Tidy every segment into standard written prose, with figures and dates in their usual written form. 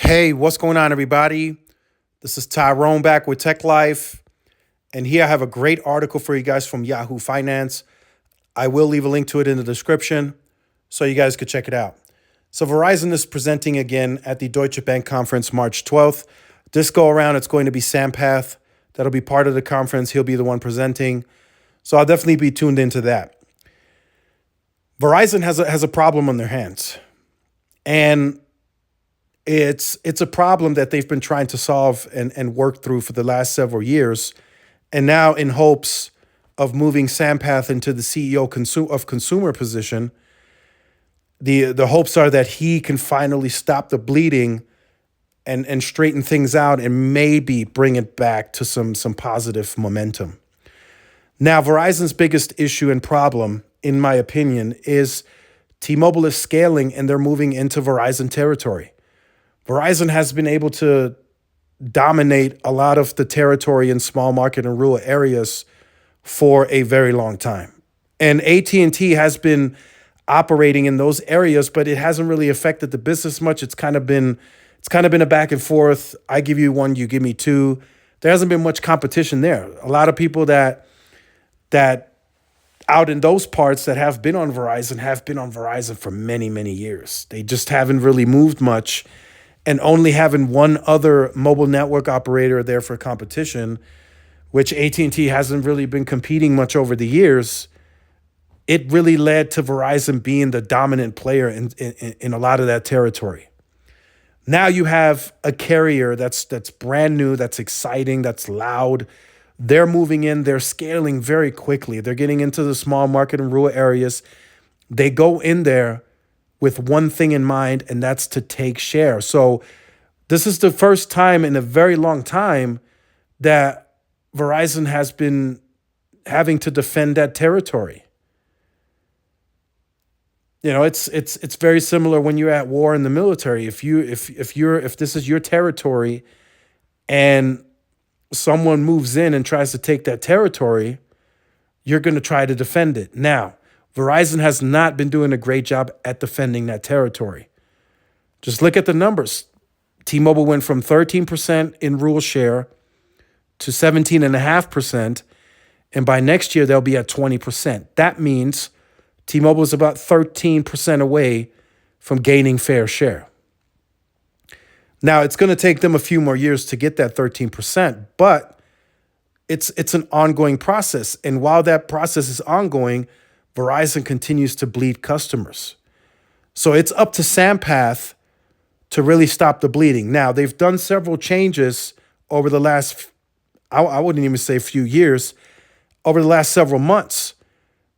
Hey, what's going on, everybody? This is Tyrone back with Tech Life. And here I have a great article for you guys from Yahoo Finance. I will leave a link to it in the description so you guys could check it out. So, Verizon is presenting again at the Deutsche Bank conference March 12th. This go around, it's going to be Sampath. That'll be part of the conference. He'll be the one presenting. So, I'll definitely be tuned into that. Verizon has a problem on their hands. And it's a problem that they've been trying to solve and work through for the last several years. And now in hopes of moving Sampath into the CEO of consumer position, the hopes are that he can finally stop the bleeding and straighten things out and maybe bring it back to some positive momentum. Now, Verizon's biggest issue and problem, in my opinion, is T-Mobile is scaling and they're moving into Verizon territory. Verizon has been able to dominate a lot of the territory in small market and rural areas for a very long time. And AT&T has been operating in those areas, but it hasn't really affected the business much. It's kind of been a back and forth. I give you one, you give me two. There hasn't been much competition there. A lot of people that out in those parts that have been on Verizon for many, many years. They just haven't really moved much. And only having one other mobile network operator there for competition, which AT&T hasn't really been competing much over the years, it really led to Verizon being the dominant player in a lot of that territory. Now you have a carrier that's brand new, that's exciting, that's loud. They're moving in, they're scaling very quickly. They're getting into the small market and rural areas. They go in there with one thing in mind, and that's to take share. So this is the first time in a very long time that Verizon has been having to defend that territory. You know, it's very similar when you're at war in the military. If this is your territory and someone moves in and tries to take that territory, you're going to try to defend it. Now, Verizon has not been doing a great job at defending that territory. Just look at the numbers. T-Mobile went from 13% in rural share to 17.5%, and by next year they'll be at 20%. That means T-Mobile is about 13% away from gaining fair share. Now, it's going to take them a few more years to get that 13%, but it's an ongoing process. And while that process is ongoing, Verizon continues to bleed customers. So it's up to Sampath to really stop the bleeding. Now, they've done several changes over the last, I wouldn't even say a few years, over the last several months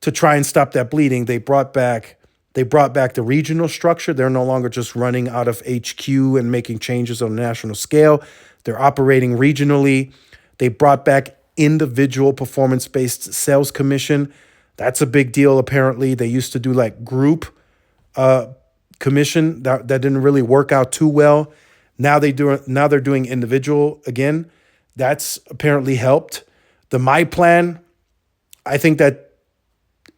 to try and stop that bleeding. They brought back the regional structure. They're no longer just running out of HQ and making changes on a national scale. They're operating regionally. They brought back individual performance-based sales commission. That's a big deal, apparently. They used to do like group commission. That didn't really work out too well. Now they're doing individual again. That's apparently helped. The My Plan, I think that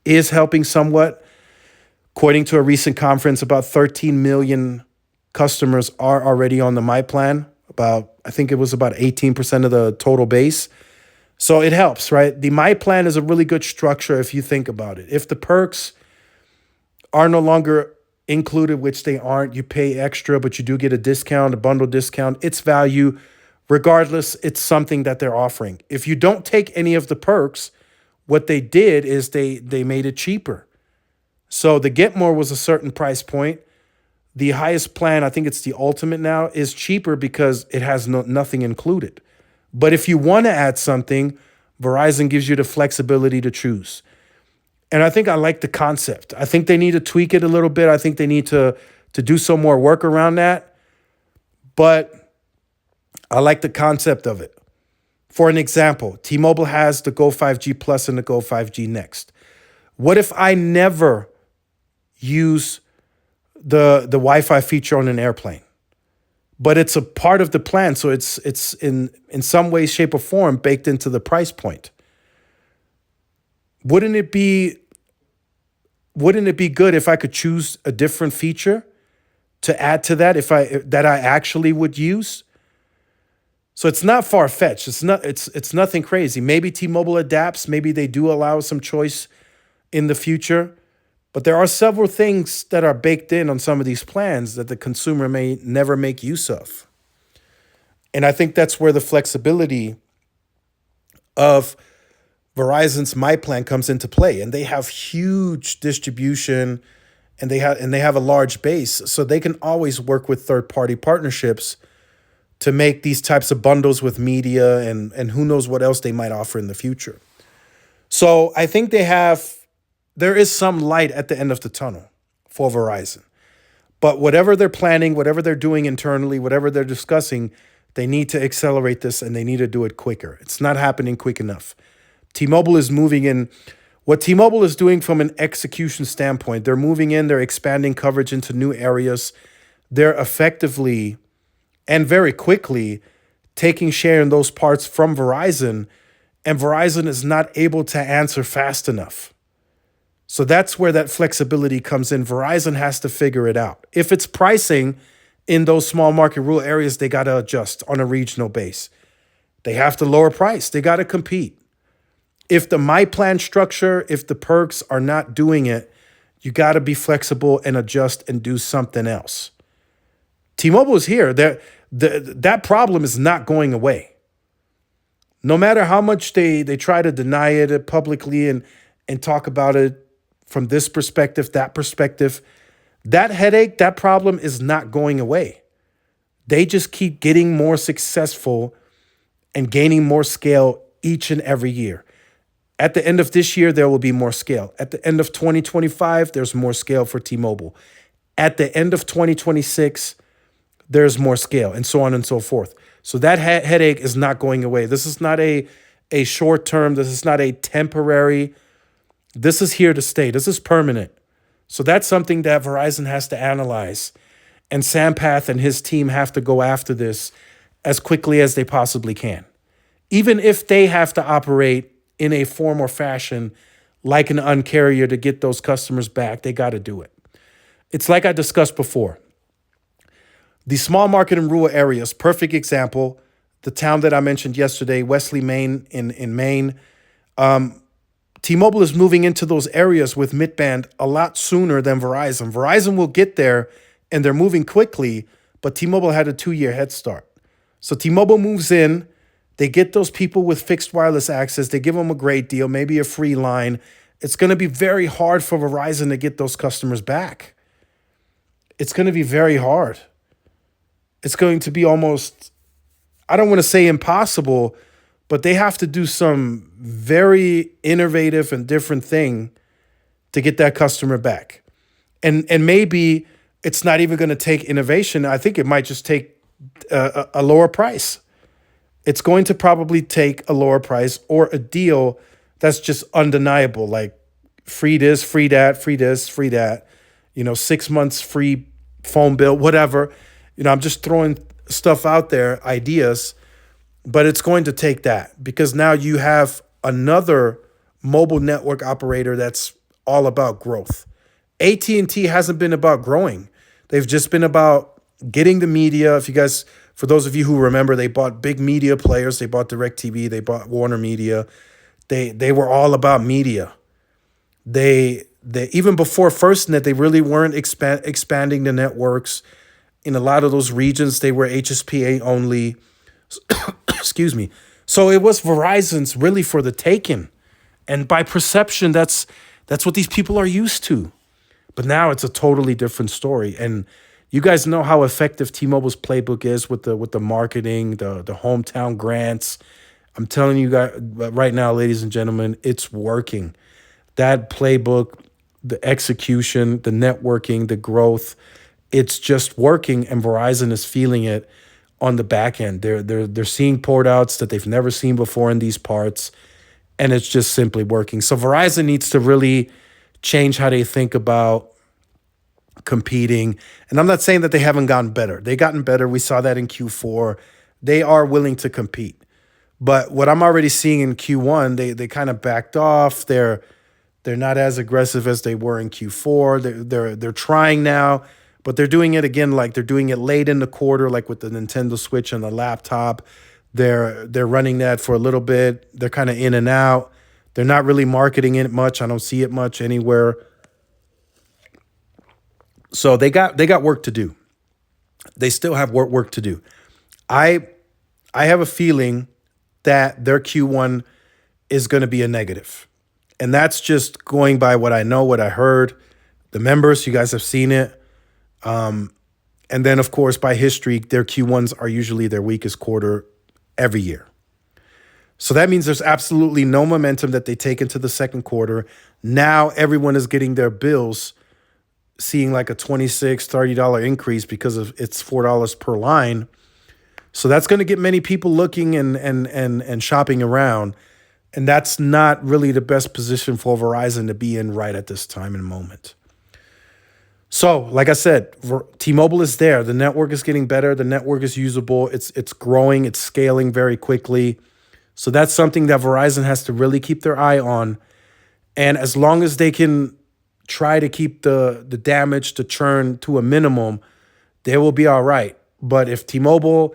is helping somewhat. According to a recent conference, about 13 million customers are already on the My Plan. I think it was about 18% of the total base. So it helps, right? The My Plan is a really good structure if you think about it. If the perks are no longer included, which they aren't, you pay extra, but you do get a discount, a bundle discount. It's value. Regardless, it's something that they're offering. If you don't take any of the perks, what they did is they made it cheaper. So the Get More was a certain price point. The highest plan, I think it's the Ultimate now, is cheaper because it has nothing included. But if you want to add something, Verizon gives you the flexibility to choose. And I think I like the concept. I think they need to tweak it a little bit. I think they need to do some more work around that. But I like the concept of it. For an example, T-Mobile has the Go 5G Plus and the Go 5G Next. What if I never use the Wi-Fi feature on an airplane? But it's a part of the plan, so it's in some way, shape, or form baked into the price point. Wouldn't it be good if I could choose a different feature to add to that that I actually would use. So it's not far fetched. It's nothing crazy. Maybe T-Mobile adapts. Maybe they do allow some choice in the future. But there are several things that are baked in on some of these plans that the consumer may never make use of. And I think that's where the flexibility of Verizon's My Plan comes into play. And they have huge distribution and they have a large base. So they can always work with third-party partnerships to make these types of bundles with media and who knows what else they might offer in the future. So I think there is some light at the end of the tunnel for Verizon. But whatever they're planning, whatever they're doing internally, whatever they're discussing, they need to accelerate this and they need to do it quicker. It's not happening quick enough. T-Mobile is moving in. What T-Mobile is doing from an execution standpoint, they're moving in, they're expanding coverage into new areas. They're effectively and very quickly taking share in those parts from Verizon, and Verizon is not able to answer fast enough. So that's where that flexibility comes in. Verizon has to figure it out. If it's pricing in those small market rural areas, they got to adjust on a regional base. They have to lower price. They got to compete. If the My Plan structure, if the perks are not doing it, you got to be flexible and adjust and do something else. T-Mobile is here. That problem is not going away. No matter how much they try to deny it publicly and talk about it from this perspective, that perspective, that headache, that problem is not going away. They just keep getting more successful and gaining more scale each and every year. At the end of this year, there will be more scale. At the end of 2025, there's more scale for T-Mobile. At the end of 2026, there's more scale, and so on and so forth. So that headache is not going away. This is not a short term. This is not a temporary. This is here to stay. This is permanent. So that's something that Verizon has to analyze. And Sampath and his team have to go after this as quickly as they possibly can. Even if they have to operate in a form or fashion like an Un-carrier to get those customers back, they got to do it. It's like I discussed before. The small market and rural areas, perfect example, the town that I mentioned yesterday, Wesley, Maine, in Maine. T-Mobile is moving into those areas with mid-band a lot sooner than Verizon. Verizon will get there, and they're moving quickly, but T-Mobile had a 2-year head start. So T-Mobile moves in, they get those people with fixed wireless access, they give them a great deal, maybe a free line. It's going to be very hard for Verizon to get those customers back. It's going to be very hard. It's going to be almost, I don't want to say impossible, but they have to do some very innovative and different thing to get that customer back. And maybe it's not even going to take innovation. I think it might just take a lower price. It's going to probably take a lower price or a deal that's just undeniable, like free this, free that, free this, free that, 6 months free phone bill, whatever. I'm just throwing stuff out there, ideas, but it's going to take that because now you have another mobile network operator that's all about growth. AT&T hasn't been about growing. They've just been about getting the media. For those of you who remember, they bought big media players. They bought DirecTV. They bought Warner Media. They were all about media. They even before FirstNet, they really weren't expanding the networks. In a lot of those regions, they were HSPA only. Excuse me. So it was Verizon's really for the taking. And by perception, that's what these people are used to. But now it's a totally different story. And you guys know how effective T-Mobile's playbook is with the marketing, the hometown grants. I'm telling you guys right now, ladies and gentlemen, it's working. That playbook, the execution, the networking, the growth, it's just working, and Verizon is feeling it on the back end. They're seeing port outs that they've never seen before in these parts, and it's just simply working. So Verizon needs to really change how they think about competing. And I'm not saying that they haven't gotten better. They've gotten better. We saw that in Q4. They are willing to compete. But what I'm already seeing in Q1, they kind of backed off. They're not as aggressive as they were in Q4. They're trying now, but they're doing it again, like they're doing it late in the quarter, like with the Nintendo Switch and the laptop. They're running that for a little bit. They're kind of in and out. They're not really marketing it much. I don't see it much anywhere. So they got work to do. They still have work to do. I I have a feeling that their Q1 is going to be a negative. And that's just going by what I know, what I heard. The members, you guys have seen it. And then, of course, by history, their Q1s are usually their weakest quarter every year. So that means there's absolutely no momentum that they take into the second quarter. Now everyone is getting their bills, seeing like a $26-$30 increase because of it's $4 per line. So that's going to get many people looking and shopping around. And that's not really the best position for Verizon to be in right at this time and moment. So, like I said, T-Mobile is there. The network is getting better. The network is usable. It's growing. It's scaling very quickly. So that's something that Verizon has to really keep their eye on. And as long as they can try to keep the damage, the churn to a minimum, they will be all right. But if T-Mobile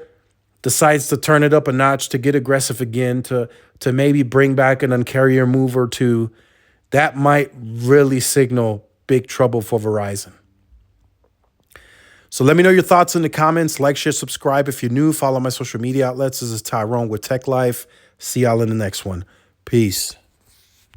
decides to turn it up a notch, to get aggressive again, to maybe bring back an Un-carrier move or two, that might really signal big trouble for Verizon. So let me know your thoughts in the comments. Like, share, subscribe if you're new. Follow my social media outlets. This is Tyrone with Tech Life. See y'all in the next one. Peace.